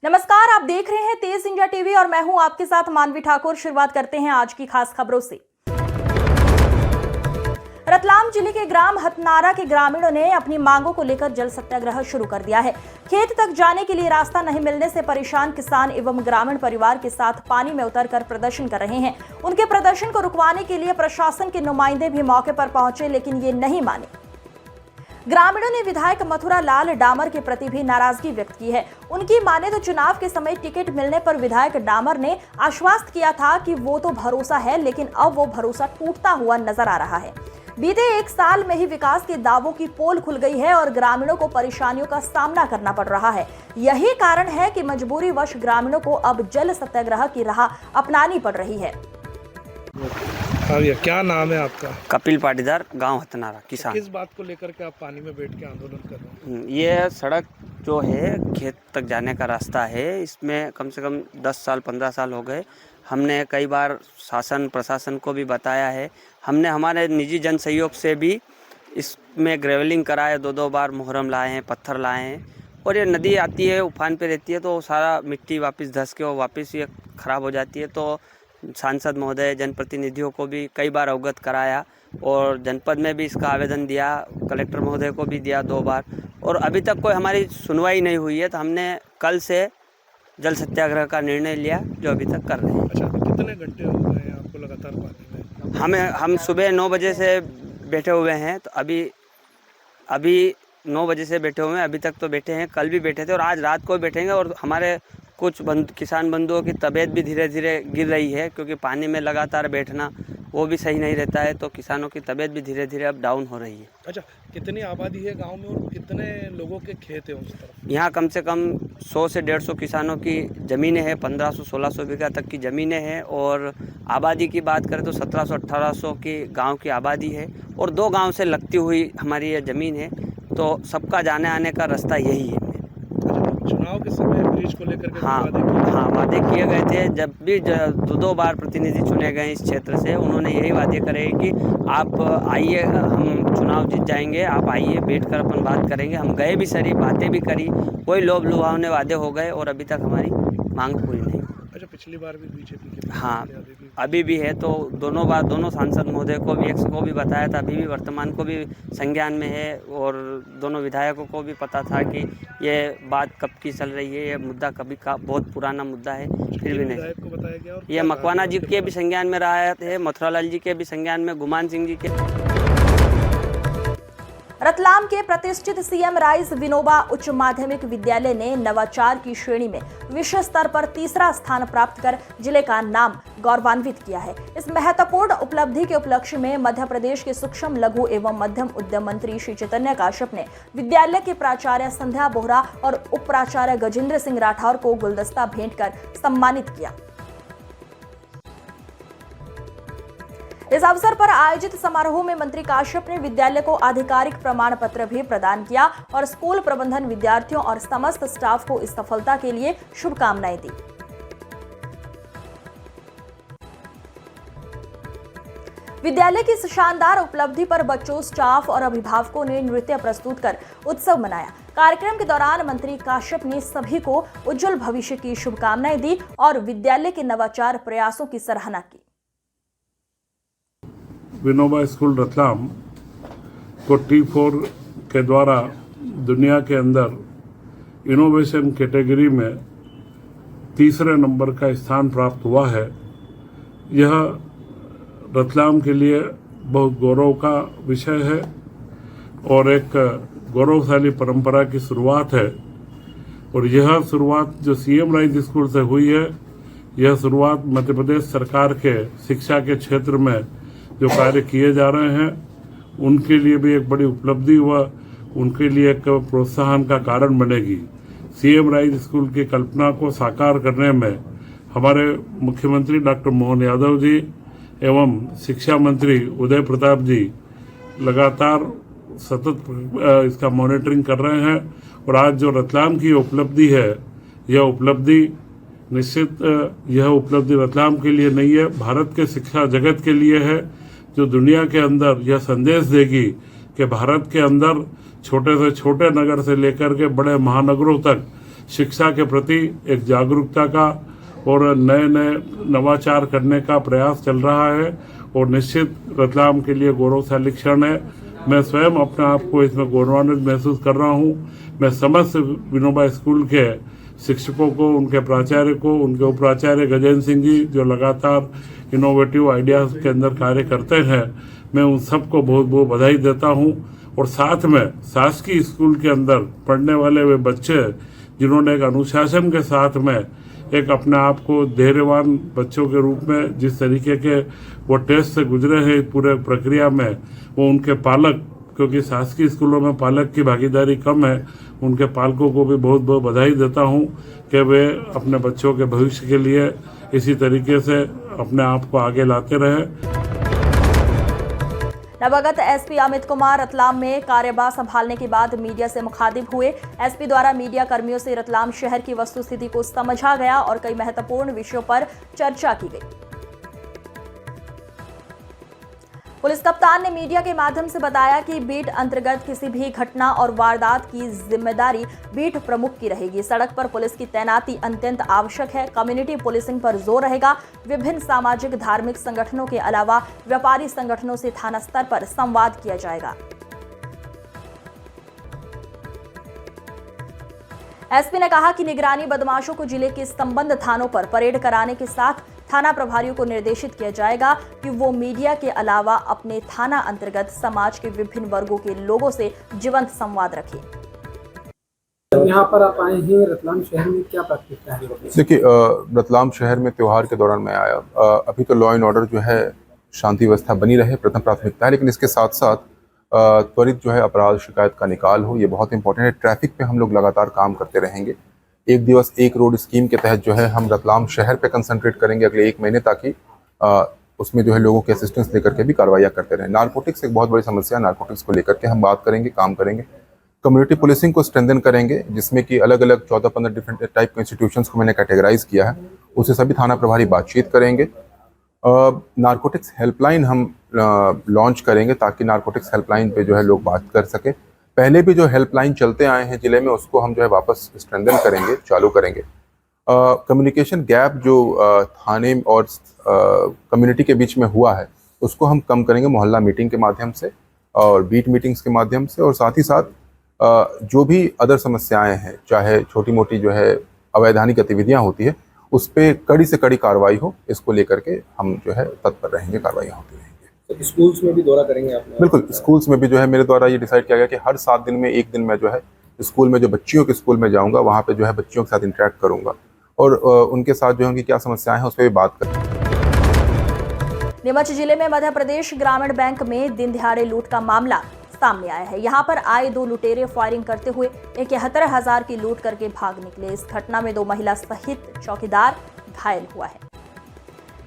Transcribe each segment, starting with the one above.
नमस्कार, आप देख रहे हैं तेज इंडिया टीवी और मैं हूं आपके साथ मानवी ठाकुर। शुरुआत करते हैं आज की खास खबरों से। रतलाम जिले के ग्राम हथनारा के ग्रामीणों ने अपनी मांगों को लेकर जल सत्याग्रह शुरू कर दिया है। खेत तक जाने के लिए रास्ता नहीं मिलने से परेशान किसान एवं ग्रामीण परिवार के साथ पानी में उतरकर प्रदर्शन कर रहे हैं। उनके प्रदर्शन को रुकवाने के लिए प्रशासन के नुमाइंदे भी मौके पर पहुंचे, लेकिन ये नहीं माने। ग्रामीणों ने विधायक मथुरा लाल डामर के प्रति भी नाराजगी व्यक्त की है। उनकी माने तो चुनाव के समय टिकट मिलने पर विधायक डामर ने आश्वस्त किया था कि वो तो भरोसा है, लेकिन अब वो भरोसा टूटता हुआ नजर आ रहा है। बीते एक साल में ही विकास के दावों की पोल खुल गई है और ग्रामीणों को परेशानियों का सामना करना पड़ रहा है। यही कारण है कि मजबूरीवश ग्रामीणों को अब जल सत्याग्रह की राह अपनानी पड़ रही है। क्या नाम है आपका? कपिल पाटीदार, गांव हथनारा, किसान। किस बात को लेकर के आप पानी में बैठ के आंदोलन कर रहे हैं? ये सड़क जो है खेत तक जाने का रास्ता है, इसमें कम से कम 10 साल 15 साल हो गए। हमने कई बार शासन प्रशासन को भी बताया है। हमने हमारे निजी जन सहयोग से भी इसमें ग्रेवलिंग कराए, 2-2 बार मुहर्रम लाए हैं, पत्थर लाए हैं। और ये नदी आती है, उफान पे रहती है, तो सारा मिट्टी वापस धंस के और वापस ये ख़राब हो जाती है। तो सांसद महोदय, जनप्रतिनिधियों को भी कई बार अवगत कराया और जनपद में भी इसका आवेदन दिया, कलेक्टर महोदय को भी दिया 2 बार, और अभी तक कोई हमारी सुनवाई नहीं हुई है। तो हमने कल से जल सत्याग्रह का निर्णय लिया, जो अभी तक कर रहे हैं। अच्छा, कितने घंटे हो गए हैं आपको लगातार पानी में? हम सुबह 9 बजे से बैठे हुए हैं, तो अभी 9 बजे से बैठे हुए हैं। अभी तक तो बैठे हैं, कल भी बैठे थे और आज रात को बैठेंगे। और हमारे कुछ किसान बंधुओं की तबीयत भी धीरे धीरे गिर रही है, क्योंकि पानी में लगातार बैठना वो भी सही नहीं रहता है। तो किसानों की तबीयत भी धीरे धीरे अब डाउन हो रही है। अच्छा, कितनी आबादी है गांव में और कितने लोगों के खेत है उस तरफ? यहाँ कम से कम 100 से 150 किसानों की ज़मीनें हैं, 1500-1600 बीघा तक की ज़मीनें हैं। और आबादी की बात करें तो 1700-1800 की गाँव की आबादी है और 2 गाँव से लगती हुई हमारी ये ज़मीन है। तो सबका जाने आने का रास्ता यही है। चुनाव के समय ब्रिज को लेकर के वादे किए गए थे। जब भी 2 बार प्रतिनिधि चुने गए इस क्षेत्र से, उन्होंने यही वादे करे कि आप आइए, हम चुनाव जीत जाएंगे, आप आइए, बैठकर अपन बात करेंगे। हम गए भी, सारी बातें भी करी, कोई लोभ लुभावने वादे हो गए और अभी तक हमारी मांग पूरी नहीं। अच्छा, पिछली बार भी बीजेपी के अभी भी है। तो दोनों सांसद महोदय को भी, एक्स को भी बताया था, अभी भी वर्तमान को भी संज्ञान में है। और दोनों विधायकों को भी पता था कि ये बात कब की चल रही है, ये मुद्दा कभी का बहुत पुराना मुद्दा है, फिर भी नहीं को बताया गया। और ये मकवाना जी के भी संज्ञान में रहा है, मथुरा लाल जी के भी संज्ञान में, गुमान सिंह जी के। रतलाम के प्रतिष्ठित सीएम राइस विनोबा उच्च माध्यमिक विद्यालय ने नवाचार की श्रेणी में विश्व स्तर पर 3रा स्थान प्राप्त कर जिले का नाम गौरवान्वित किया है। इस महत्वपूर्ण उपलब्धि के उपलक्ष्य में मध्य प्रदेश के सूक्ष्म लघु एवं मध्यम उद्यम मंत्री श्री चैतन्य काश्यप ने विद्यालय के प्राचार्य संध्या बोहरा और उप प्राचार्य गजेंद्र सिंह राठौर को गुलदस्ता भेंट कर सम्मानित किया। इस अवसर पर आयोजित समारोह में मंत्री काश्यप ने विद्यालय को आधिकारिक प्रमाण पत्र भी प्रदान किया और स्कूल प्रबंधन, विद्यार्थियों और समस्त स्टाफ को इस सफलता के लिए शुभकामनाएं दी। विद्यालय की इस शानदार उपलब्धि पर बच्चों, स्टाफ और अभिभावकों ने नृत्य प्रस्तुत कर उत्सव मनाया। कार्यक्रम के दौरान मंत्री काश्यप ने सभी को उज्जवल भविष्य की शुभकामनाएं दी और विद्यालय के नवाचार प्रयासों की सराहना की। विनोबा स्कूल रतलाम को T4 के द्वारा दुनिया के अंदर इनोवेशन कैटेगरी में 3रे नंबर का स्थान प्राप्त हुआ है। यह रतलाम के लिए बहुत गौरव का विषय है और एक गौरवशाली परंपरा की शुरुआत है। और यह शुरुआत जो सीएम राइस स्कूल से हुई है, यह शुरुआत मध्य प्रदेश सरकार के शिक्षा के क्षेत्र में जो कार्य किए जा रहे हैं उनके लिए भी एक बड़ी उपलब्धि व उनके लिए एक प्रोत्साहन का कारण बनेगी। सीएम राइस स्कूल की कल्पना को साकार करने में हमारे मुख्यमंत्री डॉक्टर मोहन यादव जी एवं शिक्षा मंत्री उदय प्रताप जी लगातार सतत इसका मॉनिटरिंग कर रहे हैं। और आज जो रतलाम की उपलब्धि है, यह उपलब्धि निश्चित यह उपलब्धि रतलाम के लिए नहीं है, भारत के शिक्षा जगत के लिए है, जो दुनिया के अंदर यह संदेश देगी कि भारत के अंदर छोटे से छोटे नगर से लेकर के बड़े महानगरों तक शिक्षा के प्रति एक जागरूकता का और नए नए नवाचार करने का प्रयास चल रहा है और निश्चित रतलाम के लिए गौरवशाली क्षण है। मैं स्वयं अपने आप को इसमें गौरवान्वित महसूस कर रहा हूँ। मैं समस्त विनोबा स्कूल के शिक्षकों को, उनके प्राचार्य को, उनके उपाचार्य गजेंद्र सिंह जी जो लगातार इनोवेटिव आइडियाज़ के अंदर कार्य करते हैं, मैं उन सबको बहुत बहुत बधाई देता हूँ। और साथ में शासकीय स्कूल के अंदर पढ़ने वाले वे बच्चे जिन्होंने एक अनुशासन के साथ में एक अपने आप को धैर्यवान बच्चों के रूप में जिस तरीके के वो टेस्ट से गुजरे हैं पूरे प्रक्रिया में, वो उनके पालक, क्योंकि शासकीय स्कूलों में पालक की भागीदारी कम है, उनके पालकों को भी बहुत बहुत बधाई देता हूं कि वे अपने बच्चों के भविष्य के लिए इसी तरीके से अपने आप को आगे लाते रहें। नवागत एसपी अमित कुमार रतलाम में कार्यभार संभालने के बाद मीडिया से मुखातिब हुए। एसपी द्वारा मीडिया कर्मियों से रतलाम शहर की वस्तुस्थिति को समझा गया और कई महत्वपूर्ण विषयों पर चर्चा की गई। पुलिस कप्तान ने मीडिया के माध्यम से बताया कि बीट अंतर्गत किसी भी घटना और वारदात की जिम्मेदारी बीट प्रमुख की रहेगी। सड़क पर पुलिस की तैनाती अत्यंत आवश्यक है। कम्युनिटी पुलिसिंग पर जोर रहेगा। विभिन्न सामाजिक धार्मिक संगठनों के अलावा व्यापारी संगठनों से थाना स्तर पर संवाद किया जाएगा। एसपी ने कहा कि निगरानी बदमाशों को जिले के संबद्ध थानों पर परेड कराने के साथ थाना प्रभारियों को निर्देशित किया जाएगा कि वो मीडिया के अलावा अपने थाना अंतर्गत समाज के विभिन्न वर्गों के लोगों से जीवंत संवाद रखें। यहाँ पर आप आए हैं, रतलाम शहर में क्या प्राथमिकता है? देखिए, रतलाम शहर में त्यौहार के दौरान मैं आया। अभी तो लॉ एंड ऑर्डर जो है, शांति व्यवस्था बनी रहे, प्रथम प्राथमिकता है, लेकिन इसके साथ साथ त्वरित जो है अपराध शिकायत का निकाल हो, ये बहुत इंपॉर्टेंट है। ट्रैफिक पे हम लोग लगातार काम करते रहेंगे। एक दिवस एक रोड स्कीम के तहत जो है हम रतलाम शहर पे कंसंट्रेट करेंगे अगले 1 महीने, ताकि उसमें जो है लोगों के असिस्टेंस लेकर के भी कार्रवाइयाँ करते रहें। नारकोटिक्स एक बहुत बड़ी समस्या है, नारकोटिक्स को लेकर के हम बात करेंगे, काम करेंगे। कम्युनिटी पुलिसिंग को स्ट्रेंथन करेंगे, जिसमें कि अलग अलग 14-15 डिफरेंट टाइप के इंस्टीट्यूशंस को मैंने कैटेगराइज किया है, उससे सभी थाना प्रभारी बातचीत करेंगे। नारकोटिक्स हेल्पलाइन हम लॉन्च करेंगे ताकि नारकोटिक्स हेल्पलाइन पे जो है लोग बात कर सके। पहले भी जो हेल्पलाइन चलते आए हैं जिले में, उसको हम जो है वापस स्ट्रेंथन करेंगे, चालू करेंगे। कम्युनिकेशन गैप जो थाने और कम्युनिटी के बीच में हुआ है, उसको हम कम करेंगे मोहल्ला मीटिंग के माध्यम से और बीट मीटिंग्स के माध्यम से। और साथ ही साथ जो भी अदर समस्याएं हैं, चाहे छोटी मोटी जो है अवैधानिक गतिविधियां होती है, उस पर कड़ी से कड़ी कार्रवाई हो, इसको लेकर के हम जो है तत्पर रहेंगे, कार्रवाइयाँ होती रहेंगी। तो स्कूल्स में भी दौरा करेंगे आप? बिल्कुल, स्कूल्स में भी जो है मेरे द्वारा ये डिसाइड किया गया कि हर 7 दिन में 1 दिन मैं जो है स्कूल में, जो बच्चियों के स्कूल में जाऊंगा, वहाँ पे जो है बच्चियों के साथ इंटरेक्ट करूंगा और उनके साथ जो उनकी क्या समस्याएं हैं उस पर भी बात करेंगे। नीमच जिले में मध्य प्रदेश ग्रामीण बैंक में दिन दिहाड़े लूट का मामला सामने आया है। यहां पर आए 2 लुटेरे फायरिंग करते हुए 71,000 की लूट करके भाग निकले। इस घटना में 2 महिला सहित चौकीदार घायल हुआ है।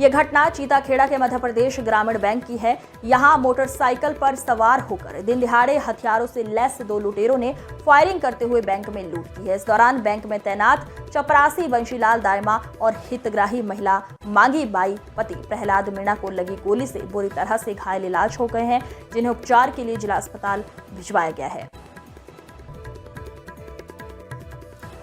यह घटना चीताखेड़ा के मध्य प्रदेश ग्रामीण बैंक की है। यहां मोटरसाइकिल पर सवार होकर दिन दिहाड़े हथियारों से लैस 2 लुटेरों ने फायरिंग करते हुए बैंक में लूट की है। इस दौरान बैंक में तैनात चपरासी बंशीलाल दायमा और हितग्राही महिला मांगी बाई पति प्रहलाद मीणा को लगी गोली से बुरी तरह से घायल इलाज हो गए हैं, जिन्हें उपचार के लिए जिला अस्पताल भिजवाया गया है।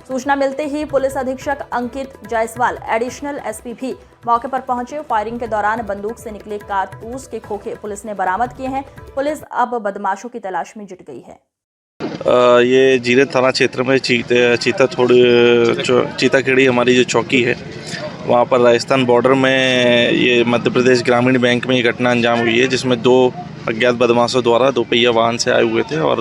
सूचना मिलते ही पुलिस अधीक्षक अंकित जायसवाल एडिशनल एसपी भी मौके पर पहुंचे। फायरिंग के दौरान बंदूक से निकले कारतूस के खोखे पुलिस ने बरामद किए हैं। पुलिस अब बदमाशों की तलाश में जुट गई है। ये जीरत थाना क्षेत्र में चीताखेड़ी हमारी जो चौकी है, वहाँ पर राजस्थान बॉर्डर में ये मध्य प्रदेश ग्रामीण बैंक में ये घटना अंजाम हुई है, जिसमें 2 अज्ञात बदमाशों द्वारा 2 पहिया वाहन से आए हुए थे और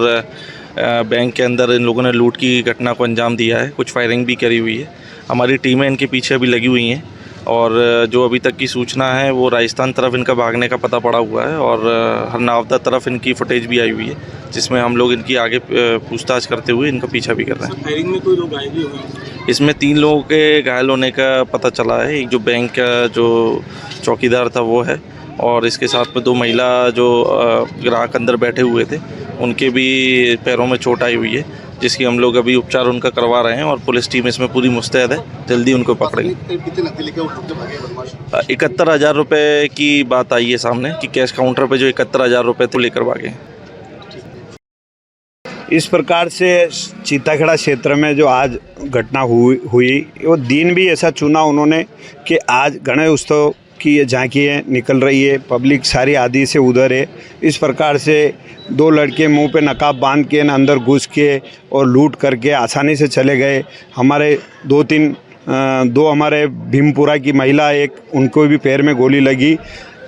बैंक के अंदर इन लोगों ने लूट की घटना को अंजाम दिया है। कुछ फायरिंग भी करी हुई है। हमारी टीमें इनके पीछे अभी लगी हुई हैं और जो अभी तक की सूचना है वो राजस्थान तरफ इनका भागने का पता पड़ा हुआ है और हरनावदा तरफ इनकी फुटेज भी आई हुई है, जिसमें हम लोग इनकी आगे पूछताछ करते हुए इनका पीछा भी कर रहे हैं। फायरिंग में कोई लोग घायल भी हुए? इसमें 3 लोगों के घायल होने का पता चला है। एक जो बैंक का जो चौकीदार था वो है और इसके साथ में 2 महिला जो ग्राहक अंदर बैठे हुए थे, उनके भी पैरों में चोट आई हुई है, जिसकी हम लोग अभी उपचार उनका करवा रहे हैं और पुलिस टीम इसमें पूरी मुस्तैद है, जल्दी उनको पकड़ेंगे। 71,000 रुपये की बात आई है सामने कि कैश काउंटर पे जो 71,000 रुपये तो लेकर भागे। इस प्रकार से चीताखेड़ा क्षेत्र में जो आज घटना हुई वो दिन भी ऐसा चुना उन्होंने कि आज गणेश उत्सव की ये झांकियाँ निकल रही है, पब्लिक सारी आधी से उधर है। इस प्रकार से दो लड़के मुंह पे नकाब बांध के अंदर घुस के और लूट करके आसानी से चले गए। हमारे दो हमारे भीमपुरा की महिला, एक उनको भी पैर में गोली लगी।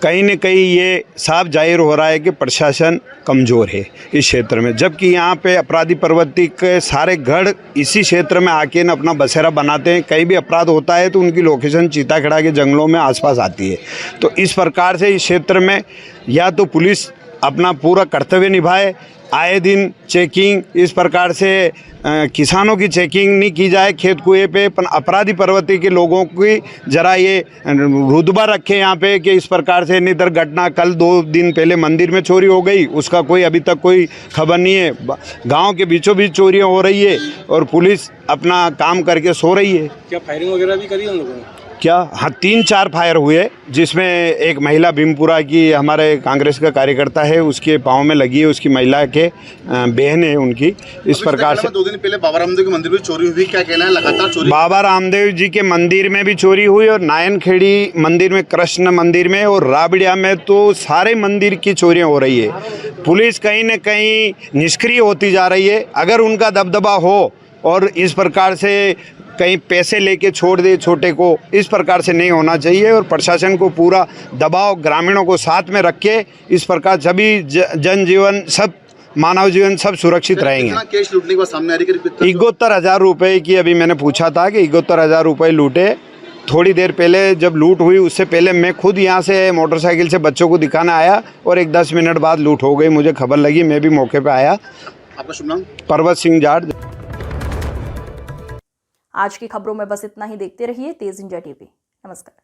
कहीं न कहीं ये साफ जाहिर हो रहा है कि प्रशासन कमज़ोर है इस क्षेत्र में, जबकि यहाँ पे अपराधी प्रवृत्ति के सारे गढ़ इसी क्षेत्र में आके न अपना बसेरा बनाते हैं। कहीं भी अपराध होता है तो उनकी लोकेशन चीताखेड़ा के जंगलों में आसपास आती है। तो इस प्रकार से इस क्षेत्र में या तो पुलिस अपना पूरा कर्तव्य निभाए, आए दिन चेकिंग, इस प्रकार से किसानों की चेकिंग नहीं की जाए खेत कुएं पे, अपराधी प्रवृत्ति के लोगों की जरा ये रुतबा रखे यहाँ पे कि इस प्रकार से निधर घटना। कल 2 दिन पहले मंदिर में चोरी हो गई, उसका कोई अभी तक कोई खबर नहीं है। गांव के बीचों बीच चोरियां हो रही है और पुलिस अपना काम करके सो रही है। क्या फायरिंग वगैरह भी करी उन लोगों ने? क्या? हाँ, 3-4 फायर हुए, जिसमें एक महिला भीमपुरा की हमारे कांग्रेस का कार्यकर्ता है, उसके पाँव में लगी है, उसकी महिला के बहन है उनकी। इस प्रकार से 2 दिन पहले बाबा रामदेव के मंदिर में चोरी हुई, क्या कहना है? लगातार चोरी बाबा रामदेव जी के मंदिर में भी चोरी हुई और नायनखेड़ी मंदिर में, कृष्ण मंदिर में और राबड़िया में तो सारे मंदिर की चोरियां हो रही है। पुलिस कहीं न कहीं निष्क्रिय होती जा रही है। अगर उनका दबदबा हो और इस प्रकार से कहीं पैसे लेके छोड़ दे छोटे को, इस प्रकार से नहीं होना चाहिए और प्रशासन को पूरा दबाव ग्रामीणों को साथ में रख के इस प्रकार सभी जनजीवन, सब मानव जीवन सब सुरक्षित रहेंगे। केस लूटने के बाद सामने आ रही है 71,000 रुपये की, अभी मैंने पूछा था कि 71,000 रुपये लूटे। थोड़ी देर पहले जब लूट हुई उससे पहले मैं खुद यहाँ से मोटरसाइकिल से बच्चों को दिखाने आया और एक 10 मिनट बाद लूट हो गई। मुझे खबर लगी, मैं भी मौके पर आया। आपका शुभ नाम? पर्वत सिंह जाट। आज की खबरों में बस इतना ही। देखते रहिए तेज इंडिया टीवी। नमस्कार।